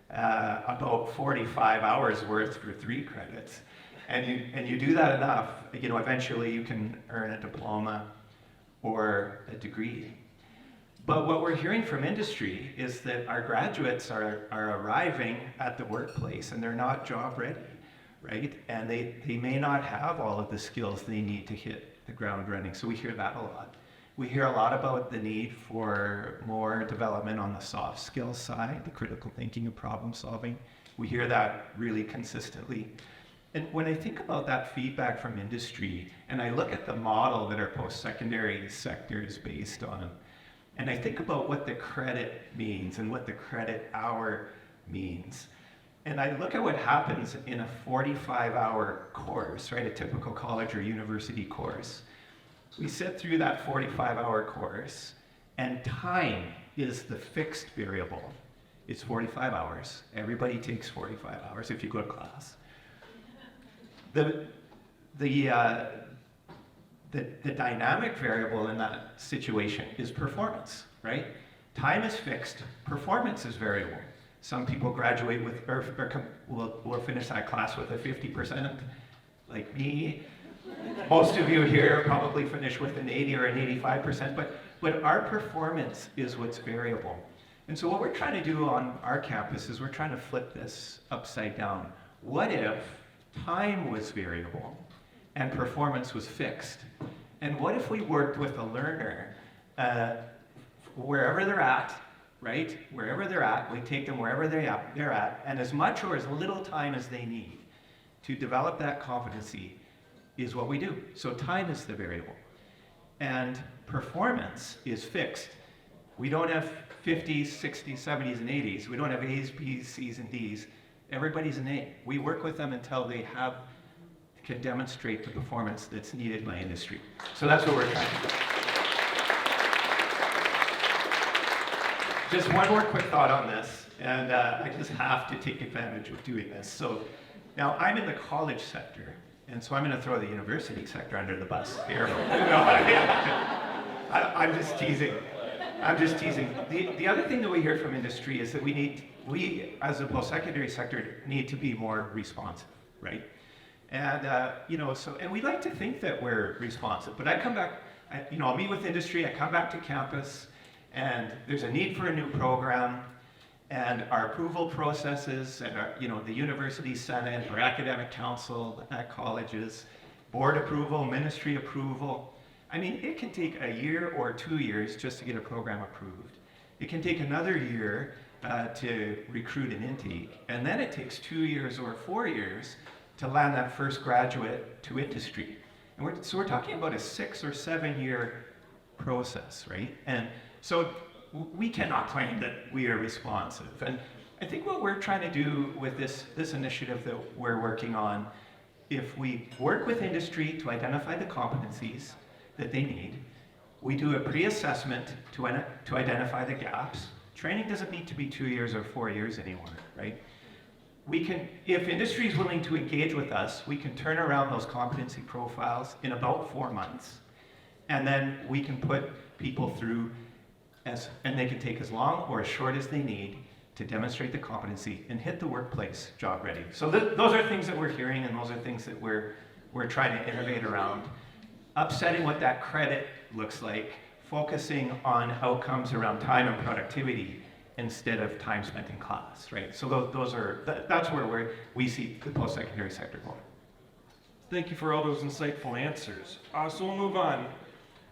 about 45 hours worth for 3 credits, and you do that enough, eventually you can earn a diploma or a degree. But what we're hearing from industry is that our graduates are arriving at the workplace and they're not job ready, right? And they may not have all of the skills they need to hit the ground running. So we hear that a lot. We hear a lot about the need for more development on the soft skills side, the critical thinking and problem solving. We hear that really consistently. And when I think about that feedback from industry, and I look at the model that our post-secondary sector is based on, and I think about what the credit means and what the credit hour means, and I look at what happens in a 45-hour course, right, a typical college or university course. We sit through that 45-hour course, and time is the fixed variable. It's 45 hours. Everybody takes 45 hours if you go to class. The dynamic variable in that situation is performance, right? Time is fixed, performance is variable. Some people graduate with, will finish that class with a 50%, like me. Most of you here probably finish with an 80 or an 85%, but our performance is what's variable. And so what we're trying to do on our campus is we're trying to flip this upside down. What if time was variable and performance was fixed? And what if we worked with a learner wherever they're at, right? Wherever they're at, we take them wherever they're at, and as much or as little time as they need to develop that competency is what we do. So time is the variable. And performance is fixed. We don't have 50s, 60s, 70s, and 80s. We don't have A's, B's, C's, and D's. everybody's an A. We work with them until they can demonstrate the performance that's needed by industry. So that's what we're trying to do. Just one more quick thought on this, and I just have to take advantage of doing this. So now I'm in the college sector, and so I'm going to throw the university sector under the bus here. I'm just teasing. I'm just teasing. The other thing that we hear from industry is that we as a post-secondary sector need to be more responsive, right? And and we like to think that we're responsive, but I come back, I'll meet with industry, I come back to campus, and there's a need for a new program, and our approval processes, and the university senate, our academic council at colleges, board approval, ministry approval. I mean, it can take a year or 2 years just to get a program approved. It can take another year to recruit an intake, and then it takes 2 years or 4 years to land that first graduate to industry. And we're talking about a 6 or 7 year process, right? And so we cannot claim that we are responsive. And I think what we're trying to do with this initiative that we're working on, if we work with industry to identify the competencies that they need, we do a pre-assessment to identify the gaps. Training doesn't need to be 2 years or 4 years anymore, right? We can, if industry is willing to engage with us, we can turn around those competency profiles in about 4 months. And then we can put people through and they can take as long or as short as they need to demonstrate the competency and hit the workplace job ready. So those are things that we're hearing, and those are things that we're trying to innovate around. Upsetting what that credit looks like, focusing on outcomes around time and productivity instead of time spent in class, right? So that's where we see the post-secondary sector going. Thank you for all those insightful answers. So we'll move on.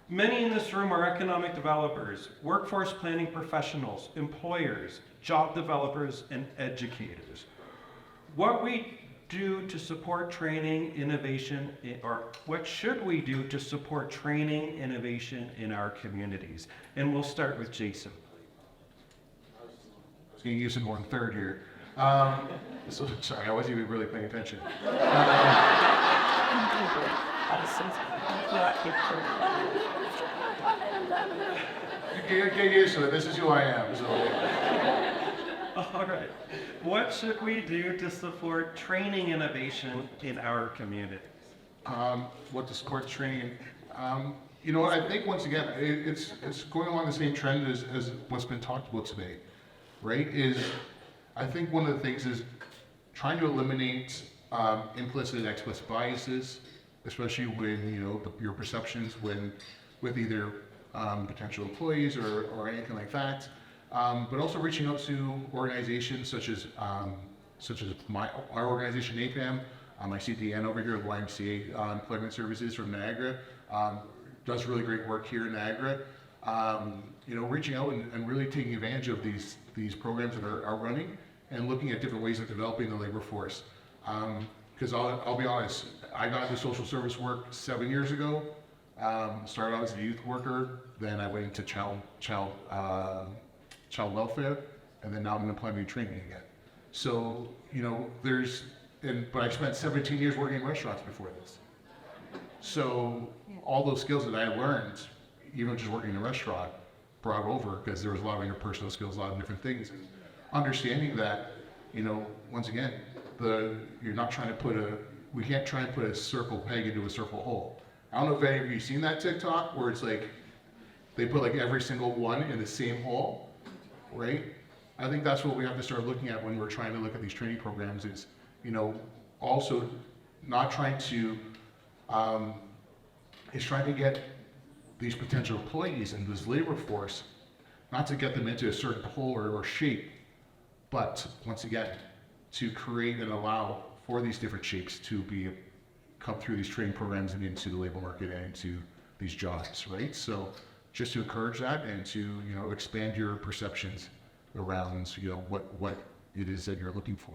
Many in this room are economic developers, workforce planning professionals, employers, job developers, and educators. What we do to support training, innovation, or what should we do to support training, innovation in our communities? And we'll start with Jason. I was going to use it more in third here. So sorry, I wasn't even really paying attention. Get used to it. This is who I am. So. All right. What should we do to support training innovation in our community? What to support training? I think once again, it's going along the same trend as what's been talked about today, right? I think one of the things is trying to eliminate implicit and explicit biases, especially when your perceptions with either potential employees or anything like that. But also reaching out to organizations such as our organization NPAAMB. I see Deanne over here at YMCA Employment Services from Niagara. Does really great work here in Niagara. Reaching out and really taking advantage of these programs that are running and looking at different ways of developing the labor force. Because I'll be honest, I got into social service work 7 years ago. Started out as a youth worker, then I went into child welfare, and then now I'm in employment training again. So, but I spent 17 years working in restaurants before this. So all those skills that I learned, even just working in a restaurant, brought over because there was a lot of interpersonal skills, a lot of different things. And understanding that, once again, we can't try and put a circle peg into a circle hole. I don't know if any of you have seen that TikTok where it's like, they put like every single one in the same hole, right? I think that's what we have to start looking at when we're trying to look at these training programs is, also not trying to, is trying to get these potential employees and this labor force, not to get them into a certain hole or shape, but once again, to create and allow for these different shapes to come through these training programs and into the labor market and into these jobs, right? So just to encourage that and to, expand your perceptions around, what it is that you're looking for.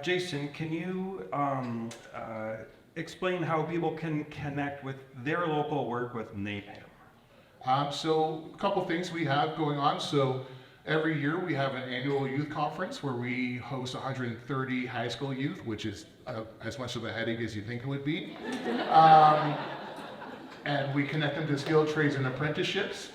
Jason, can you explain how people can connect with their local work with NPAAMB? So a couple things we have going on. So Every year we have an annual youth conference where we host 130 high school youth, which is as much of a headache as you think it would be. And we connect them to skilled trades and apprenticeships.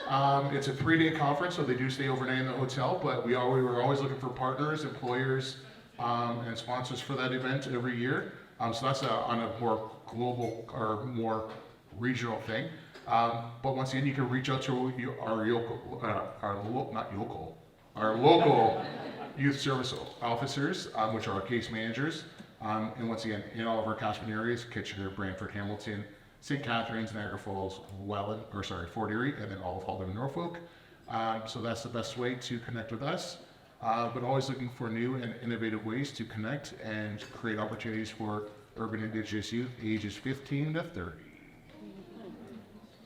It's a 3-day conference, so they do stay overnight in the hotel, but we're always looking for partners, employers, and sponsors for that event every year. So that's on a more global or more regional thing. But once again, you can reach out to our local youth service officers, which are our case managers. And once again, in all of our catchment areas, Kitchener, Brantford, Hamilton, St. Catharines, Niagara Falls, Fort Erie, and then all of Halton and Norfolk. So that's the best way to connect with us. But always looking for new and innovative ways to connect and create opportunities for urban Indigenous youth ages 15 to 30.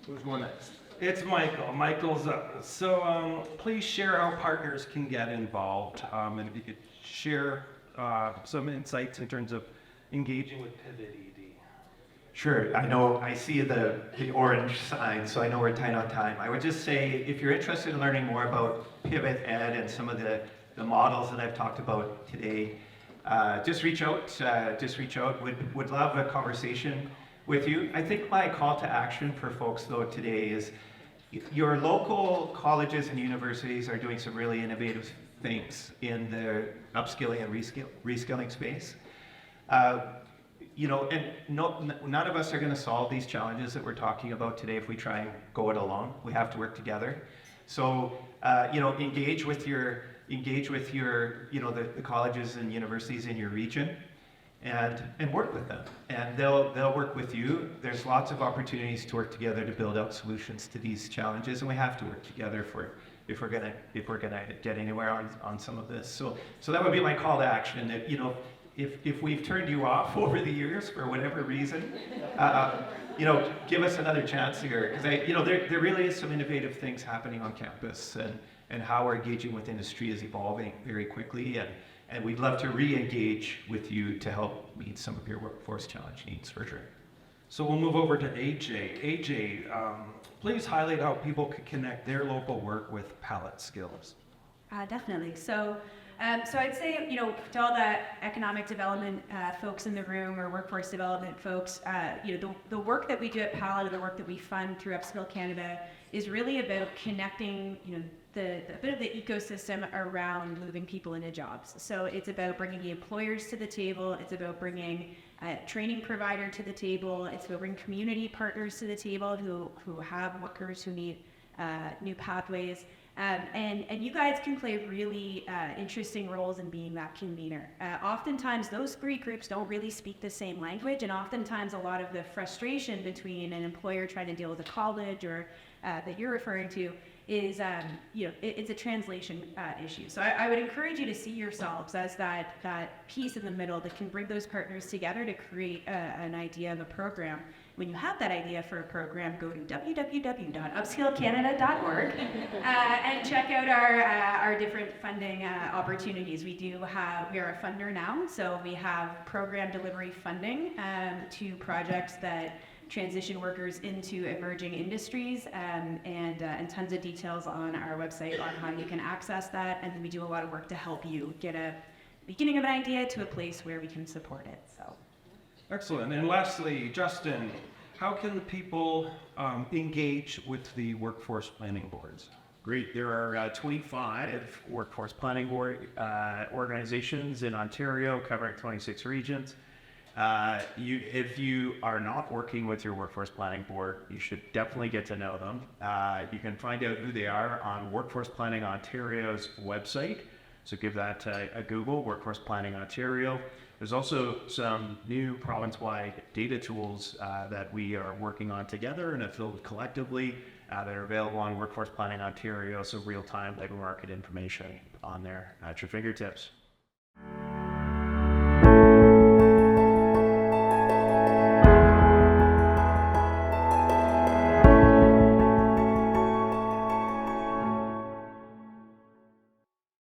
Who's going next? It's Michael. Michael's up. So please share how partners can get involved. And if you could share some insights in terms of engaging with Pivot ED. Sure, I know, I see the orange sign, so I know we're tight on time. I would just say, if you're interested in learning more about Pivot Ed and some of the models that I've talked about today, just reach out, would love a conversation with you. I think my call to action for folks though today is, your local colleges and universities are doing some really innovative things in the upskilling and reskilling space. You know, and none of us are going to solve these challenges that we're talking about today if we try and go it alone. We have to work together. So, you know, engage with your, you know, the colleges and universities in your region, and work with them. And they'll work with you. There's lots of opportunities to work together to build out solutions to these challenges, and we have to work together if we're gonna get anywhere on some of this. So that would be my call to action. That, you know, if we've turned you off over the years for whatever reason, you know, give us another chance here, because you know, there really is some innovative things happening on campus, and how we're engaging with industry is evolving very quickly, and we'd love to re-engage with you to help meet some of your workforce challenge needs for sure. So we'll move over to AJ. AJ, please highlight how people could connect their local work with Pallette skills. Definitely. So I'd say, you know, to all the economic development folks in the room, or workforce development folks, you know, the work that we do at Pallette, or the work that we fund through Upskill Canada, is really about connecting, you know, the bit of the ecosystem around moving people into jobs. So it's about bringing the employers to the table. It's about bringing a training provider to the table. It's about bringing community partners to the table who have workers who need new pathways. And you guys can play really interesting roles in being that convener. Oftentimes those three groups don't really speak the same language, and oftentimes a lot of the frustration between an employer trying to deal with a college or that you're referring to is, you know, it's a translation issue. So I would encourage you to see yourselves as that piece in the middle that can bring those partners together to create an idea of a program. When you have that idea for a program, go to www.upskillcanada.org and check out our different funding opportunities. We are a funder now, so we have program delivery funding to projects that transition workers into emerging industries, and tons of details on our website on how you can access that. And then we do a lot of work to help you get a beginning of an idea to a place where we can support it. So. Excellent. And lastly, Justin, how can the people engage with the workforce planning boards? Great. There are 25 workforce planning board organizations in Ontario covering 26 regions. If you are not working with your workforce planning board, you should definitely get to know them. You can find out who they are on Workforce Planning Ontario's website. So give that a Google, Workforce Planning Ontario. There's also some new province-wide data tools that we are working on together and have built collectively that are available on Workforce Planning Ontario, so real-time labor market information on there at your fingertips.